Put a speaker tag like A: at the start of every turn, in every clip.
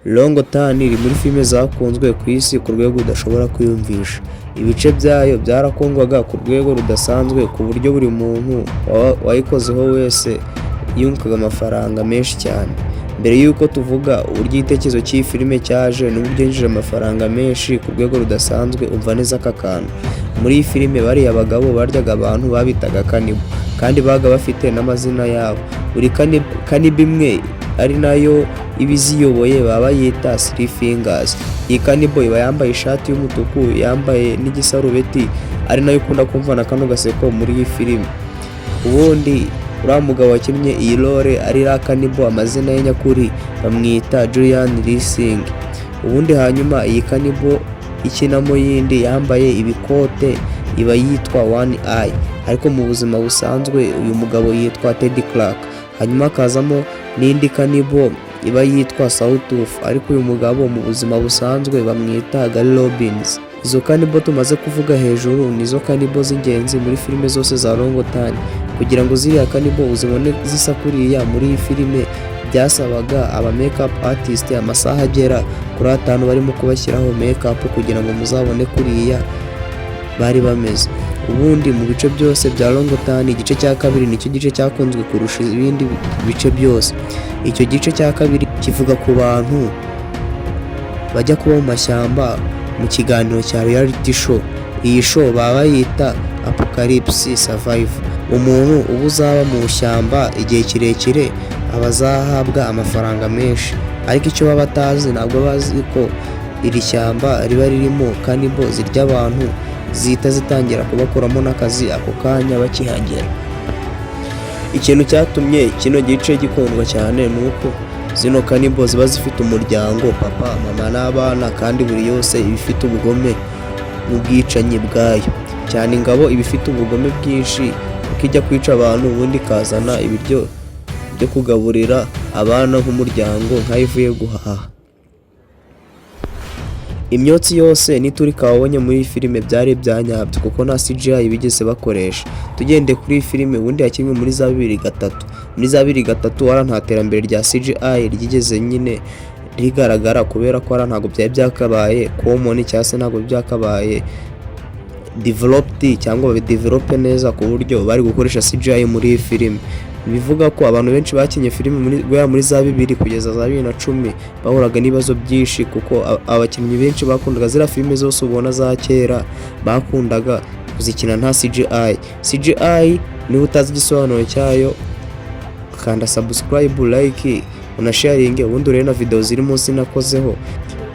A: Long Tan iri muri filime zakunzwe ku isi ku rwego udashobora kwiyumvisha. Ibice byayo byarakundwaga ku rwego rudasanzwe ku buryo buri muntu wayikozeho wese yungukaga amafaranga menshi cyane. Mbere y'uko tuvuga uburyo igitekerezo cy'iyi filime cyaje n'uburyo yinjije amafaranga menshi ku rwego rudasanzwe, umva neza aka kantu. Muri iyi filime bariya abagabo baryaga abantu babitaga kanibo, kandi baga bafite n'amazina yabo. Buri kanibo imwe ari nayo ibiziyoboye baba yita 3 fingers. Iyi kanibo iba yambaye ishati y'umutuku, yambaye n'igisarubeti, ari nayo ukunda kumva na kano gaseko muri iyi filime. Ubundi uriya mugabo wakinnye iyi role ari ra kanibo, amazina ye nyakuri bamwita Julian Rising. Ubundi hanyuma iyi kanibo ikinamo yindi yambaye ibikote iba yitwa One Eye, ariko mu buzima busanzwe uyu mugabo yitwa Teddy Clark. Hanyuma akazamo n'indi kanibo iba yitwa Sawtooth, ariko uyu mugabo mu buzima busanzwe bamwita Gary Robbins. Izo kanibo tumaze kuvuga hejuru nizo kanibo z'ingenzi muri filime zose za Long Tan. Kugira ngo ziriya kanibo uzibone zisa kuriya muri iyi filime byasabaga aba makeup artist amasaha agera kuri 5 barimo kubashyiraho makeup kugira ngo muzabone kuriya bari bameze. Ubundi mu bice byose bya Long Tan igice cya kabiri nicyo gice cyakunzwe kurusha ibindi bice byose. Icyo gice cya kabiri kivuga ku bantu bajya kuba mu mashyamba mu kiganiro cya reality show. Iyi show baba yita Apocalypse Survive. Umuntu uba uzaba mu ishyamba igihe kirekire abazahabwa amafaranga menshi, ariko icyo baba batazi ntabwo bazi ko iri shyamba riba ririmo kanibo zirya abantu zihita zitangira kubakuramo n'akazi ako kanya bakihagera. Ikintu cyatumye kino gice gikundwa cyane nuko zino kanibo ziba zifite umuryango, papa, mama n'abana, kandi buri yose iba ifite ubugome n'ubwicanyi bwayo. Cyane ingabo iba ifite ubugome bwinshi, ikijya kwica abantu ubundi ikazana ibiryo byo kugaburira abana nk'umuryango nk'ayivuye guhaha. Imyotsi yose niturika wabonye muri filime byari ibyanyabyo kuko nta CGI bigeze bakoresha. Tugende kuri filime ubundi yakinwe muri za 2003. Muri za 2003 wara nta terambere rya CGI ryigeze nyine rigaragara, kubera ko ntago byari byakabaye common cyase ntago byakabaye developed cyangwa babidevelope neza ku buryo bari gukoresha CGI muri iyi filime. Bivuga ko abantu benshi bakinye filime muri za 2000 kugeza za 2010 bahuraga n'ibibazo byinshi, kuko abakinnyi benshi bakundaga zira filime zose ubona za kera bakundaga kuzikina nta CGI. CGI ni utazi igisobanuro cyayo kanda subscribe, like, unasharinge, ubundi urebe na video ziri munsi nakozeho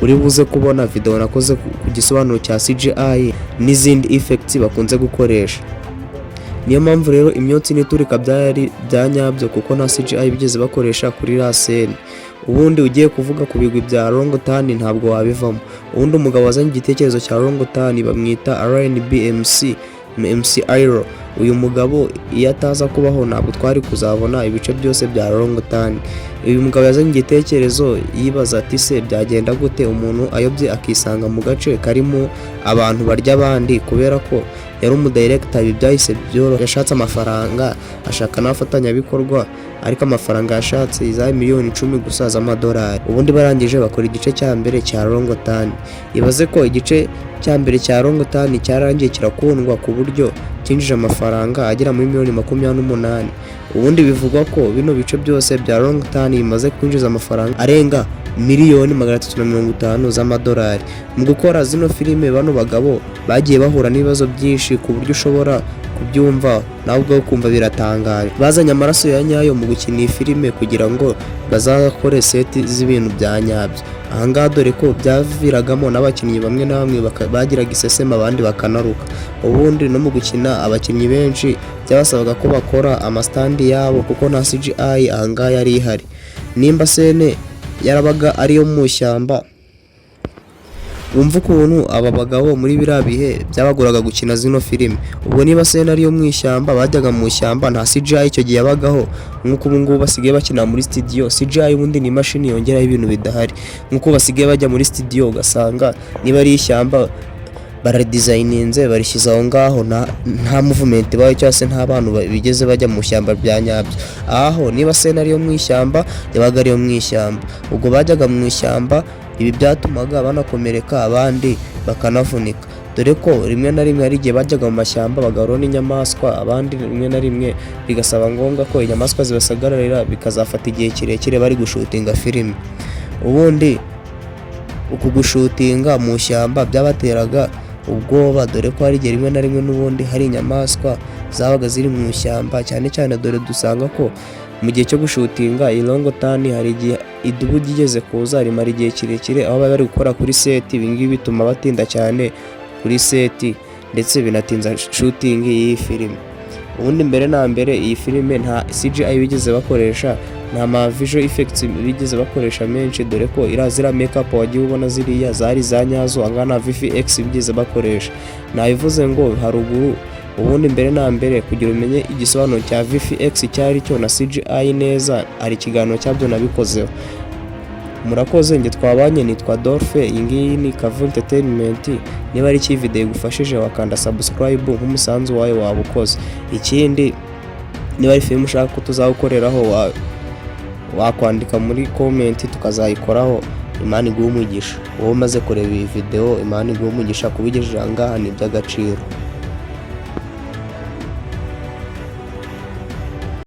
A: uri buze kubona video nakoze ku gisobanuro cya CGI n'izindi effects bakunze gukoresha. Niyo mpamvu rero imyotsi niturika byari byanyabyo kuko nta CGI bigeze bakoresha kuri la scene. Ubundi ugiye kuvuga ku bigwi bya Long Tan ntabwo wabivamo. Ubundi umugabo wazanye igitekerezo cya Long Tan bamwita RNBMC MC Iro. Uyu mugabo iyo ataza kubaho ntabwo twari kuzabona ibice byose bya Long Tan. Uyu mugabo yazanye igitekerezo yibaza ati se byagenda gute umuntu ayobye akisanga mu gace karimo abantu barya abandi, kubera ko yari umudirector. Ibi byahise byoroha, yashatse amafaranga ashaka n'abafatanyabikorwa, ariko amafaranga yashatse iza miliyoni 10 gusa z'amadolari. Ubundi barangije bakora igice cya mbere cya Long Tan. Ibaze ko igice cya mbere cya Long Tan cyarangiye kirakundwa ku buryo cyinjije amafaranga agera muri miliyoni 28. Ubundi bivugwa ko bino bice byose bya Long Tan bimaze kwinjiza amafaranga arenga miliyoni 350 z'amadolari. Mu gukora zino filime bano bagabo bagiye bahura n'ibibazo byinshi ku buryo ushobora kubyumva nawe ubwo kumva biratangaje. Bazanye amaraso ya nyayo mu gukina iyi filime kugira ngo bazakore seti z'ibintu bya nyabyo. Ahangaha dore ko byaviragamo n'abakinnyi bamwe na bamwe bagiraga isesema abandi bakanaruka. Ubundi no mu gukina abakinnyi benshi byabasabaga ko bakora amastandi yabo kuko nta CGI ahangaha yari ihari. Nimba sene yarabaga ariyo mu shyamba, wumva ukuntu aba bagabo muri biriya bihe byabaguraga gukina zino filime. Ubwo niba sene ariyo mu ishyamba bajyaga mu ishyamba nta CGI icyo gihe yabagaho, nk'uko ubu ngubu basigaye bakina muri studio. CGI ubundi ni imashini yongeraho ibintu bidahari, nk'uko basigaye bajya muri studio ugasanga niba ari ishyamba baradizayininze barishyize aho ngaho, nta movement bayo cyangwa se nta bantu bigeze bajya mu ishyamba bya nyabyo. Aho niba sena ariyo mu ishyamba yabaga ariyo mu ishyamba, ubwo bajyaga mu ishyamba, ibi byatumaga banakomereka abandi bakanavunika, dore ko rimwe na rimwe hari igihe bajyaga mu mashyamba bagahura n'inyamaswa, abandi rimwe na rimwe bigasaba ngombwa ko inyamaswa zibasagararira bikazafata igihe kirekire bari gushutinga filime. Ubundi uku gushutinga mu ishyamba byabateraga ubwoba, dore ko hari igihe rimwe na rimwe n'ubundi hari inyamaswa zabaga ziri mu ishyamba, cyane cyane dore dusanga ko mu gihe cyo gushutinga iyi longotani hari igihe idubu ryigeze kuza rimara igihe kirekire aho bari gukora kuri seti. Ibi ngibi bituma batinda cyane kuri seti ndetse binatinza shooting y'iyi filime. Ubundi mbere na mbere iyi filime nta CGI bigeze bakoresha, nta ma visual effects bigeze bakoresha menshi, dore ko ziriya makeup wagiye ubona ziriya zari za nyazo, angana VFX bigeze bakoresha. Nabivuze ngo haruguru, ubundi mbere na mbere kugira umenye igisobanuro cya VFX cyari cyo na CGI neza, hari ikiganiro cyabyo nabikozeho. Murakoze, nge twabanye nitwa Dolphe, iyi ngiyi ni Kavu Entertainment. Niba ari iki video igufashije wakanda subscribe nk'umusanzu wawe waba ukoze. Ikindi niba ari film ushaka ko tuzagukoreraho wakwandika muri comment tukazayikoraho. Imana iguhe umugisha. Wowe umaze kureba iyi video, Imana iguhe umugisha, kubigejeje aha ngaha ni iby'agaciro.